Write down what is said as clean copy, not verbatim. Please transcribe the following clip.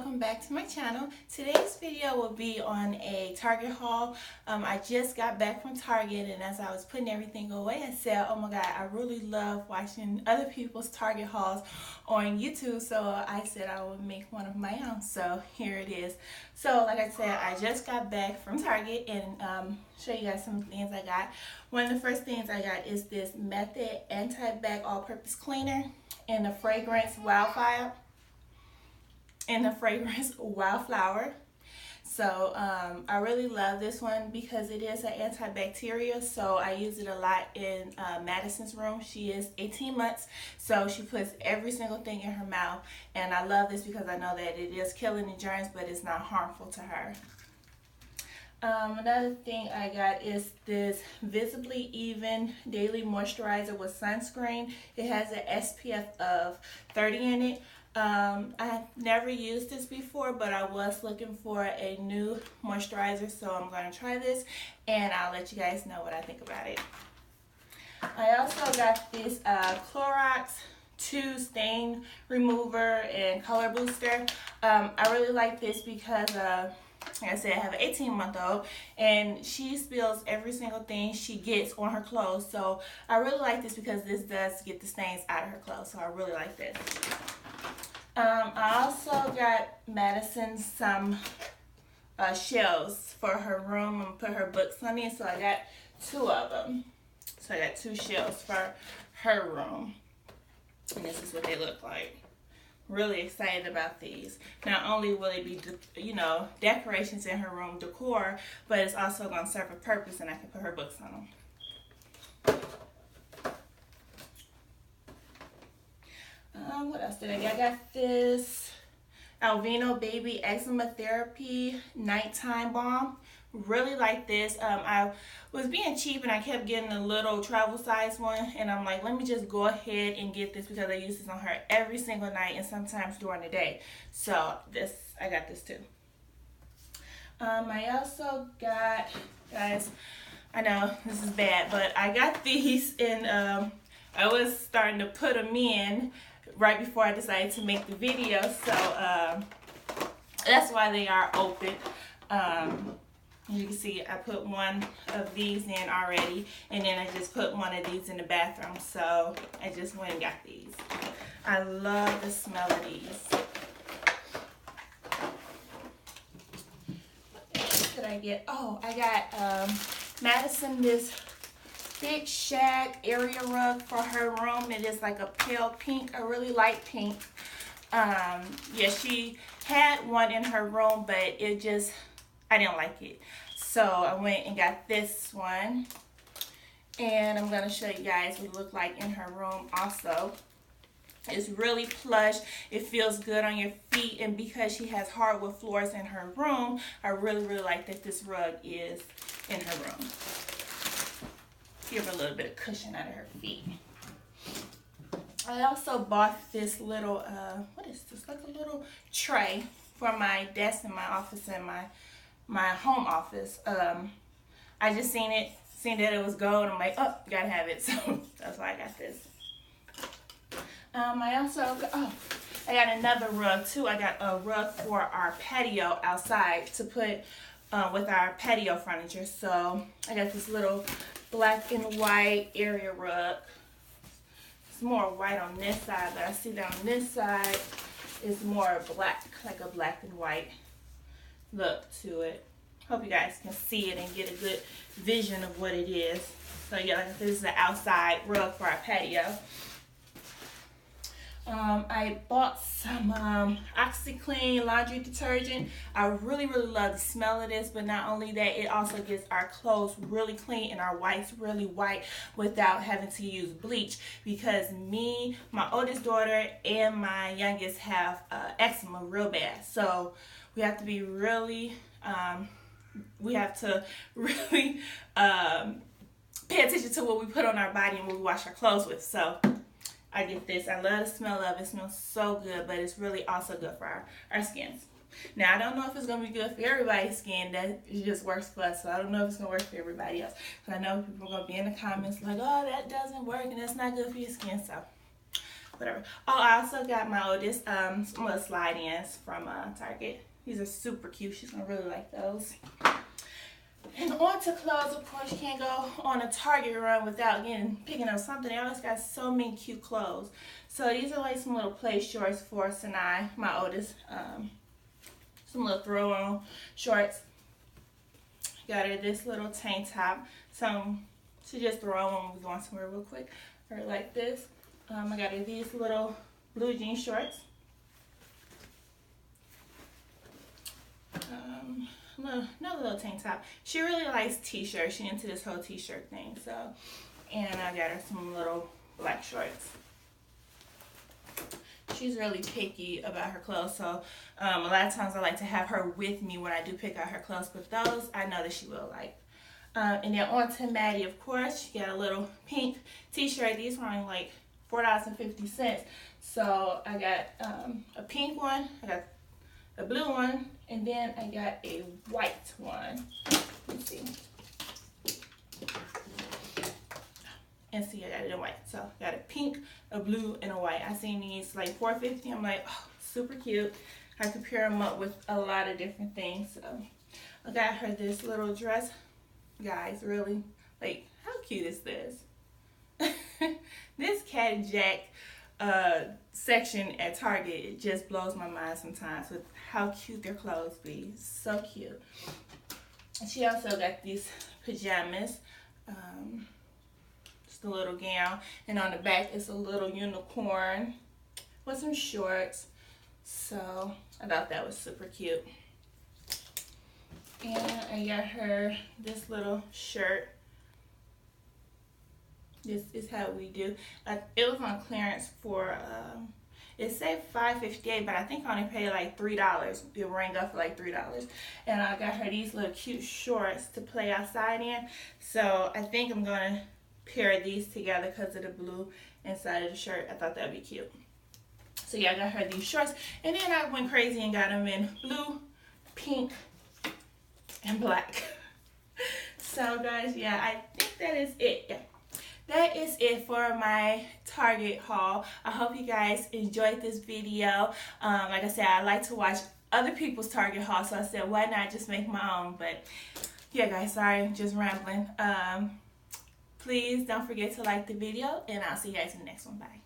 welcome back to my channel. Today's video will be on a Target haul. I just got back from Target, and as I was putting everything away, I said, oh my god, I really love watching other people's Target hauls on YouTube, so I said I would make one of my own. So here it is. So like I said, I just got back from Target and show you guys some things I got. One of the first things I got is this Method Anti-Bac All-Purpose Cleaner in the fragrance Wildflower. So I really love this one because it is an antibacterial, so I use it a lot in Madison's room. She is 18 months, so she puts every single thing in her mouth, and I love this because I know that it is killing the germs, but it's not harmful to her. Another thing I got is this Visibly Even Daily Moisturizer with Sunscreen. It has an SPF of 30 in it. I've never used this before, but I was looking for a new moisturizer, so I'm going to try this and I'll let you guys know what I think about it. I also got this Clorox 2 Stain Remover and Color Booster. I really like this because like I said, I have an 18-month-old and she spills every single thing she gets on her clothes, so I really like this because this does get the stains out of her clothes, so I really like this. I also got Madison some shelves for her room and put her books on it, so I got 2 of them. So I got 2 shelves for her room, and this is what they look like. Really excited about these. Not only will it be, you know, decorations in her room, decor, but it's also going to serve a purpose, and I can put her books on them. What else did I get? I got this Aveeno Baby Eczema Therapy Nighttime Balm. Really like this. I was being cheap and I kept getting a little travel size one, and I'm like, let me just go ahead and get this because I use this on her every single night and sometimes during the day. So I got this too. I also got, guys, I know this is bad, but I got these, and I was starting to put them in right before I decided to make the video, so that's why they are open. As you can see, I put one of these in already, and then I just put one of these in the bathroom, so I just went and got these. I love the smell of these. What else did I get? Oh, I got Madison this Big Shag area rug for her room. It is like a pale pink. I really like pink. Yeah, she had one in her room, but I didn't like it. So I went and got this one. And I'm going to show you guys what it looked like in her room also. It's really plush. It feels good on your feet. And because she has hardwood floors in her room, I really, really like that this rug is in her room. Give her a little bit of cushion out of her feet. I also bought this little, what is this? Like a little tray for my desk in my office and my home office. I just seen that it was gold. I'm like, oh, gotta have it. So that's why I got this. I got another rug too. I got a rug for our patio outside to put with our patio furniture. So I got this little black and white area rug. It's more white on this side, but I see that on this side it's more black, like a black and white look to it. Hope you guys can see it and get a good vision of what it is. So yeah, like I said, this is an outside rug for our patio. I bought some OxiClean laundry detergent. I really, really love the smell of this, but not only that, it also gets our clothes really clean and our whites really white without having to use bleach, because me, my oldest daughter, and my youngest have eczema real bad. So we have to be really, pay attention to what we put on our body and what we wash our clothes with. So I get this. I love the smell of it. It smells so good, but it's really also good for our skins. Now, I don't know if it's going to be good for everybody's skin. That it just works for us, so I don't know if it's going to work for everybody else. So I know people are going to be in the comments like, oh, that doesn't work and that's not good for your skin. So whatever. Oh, I also got my oldest some little slide-ins from Target. These are super cute. She's gonna really like those. And on to clothes, of course, you can't go on a Target run without picking up something. They always got so many cute clothes. So these are like some little play shorts for Sinai, my oldest. Some little throw-on shorts. Got her this little tank top. Some to just throw on when we're going somewhere real quick. Or like this. I got her these little blue jean shorts. Another little tank top. She really likes t-shirts. She's into this whole t-shirt thing. So, and I got her some little black shorts. She's really picky about her clothes, so a lot of times I like to have her with me when I do pick out her clothes, but those I know that she will like. And then on to Maddie, of course. She got a little pink t-shirt. These were only like $4.50. So I got a pink one, I got a blue one, and then I got a white one. Let's see. And see, I got it in white. So I got a pink, a blue, and a white. I seen these like $4.50. I'm like, oh, super cute. I could pair them up with a lot of different things. So I got her this little dress. Guys, really, like, how cute is this? This Cat and Jack section at Target, it just blows my mind sometimes with how cute their clothes be. So cute. And she also got these pajamas. Just a little gown. And on the back is a little unicorn with some shorts. So I thought that was super cute. And I got her this little shirt. This is how we do. It was on clearance for, it said $5.58, but I think I only paid like $3. It rang up for like $3. And I got her these little cute shorts to play outside in. So I think I'm going to pair these together because of the blue inside of the shirt. I thought that would be cute. So yeah, I got her these shorts. And then I went crazy and got them in blue, pink, and black. So guys, yeah, I think that is it. Yeah. That is it for my Target haul. I hope you guys enjoyed this video. Like I said, I like to watch other people's Target haul, so I said, why not just make my own? But yeah, guys, sorry, just rambling. Please don't forget to like the video, and I'll see you guys in the next one. Bye.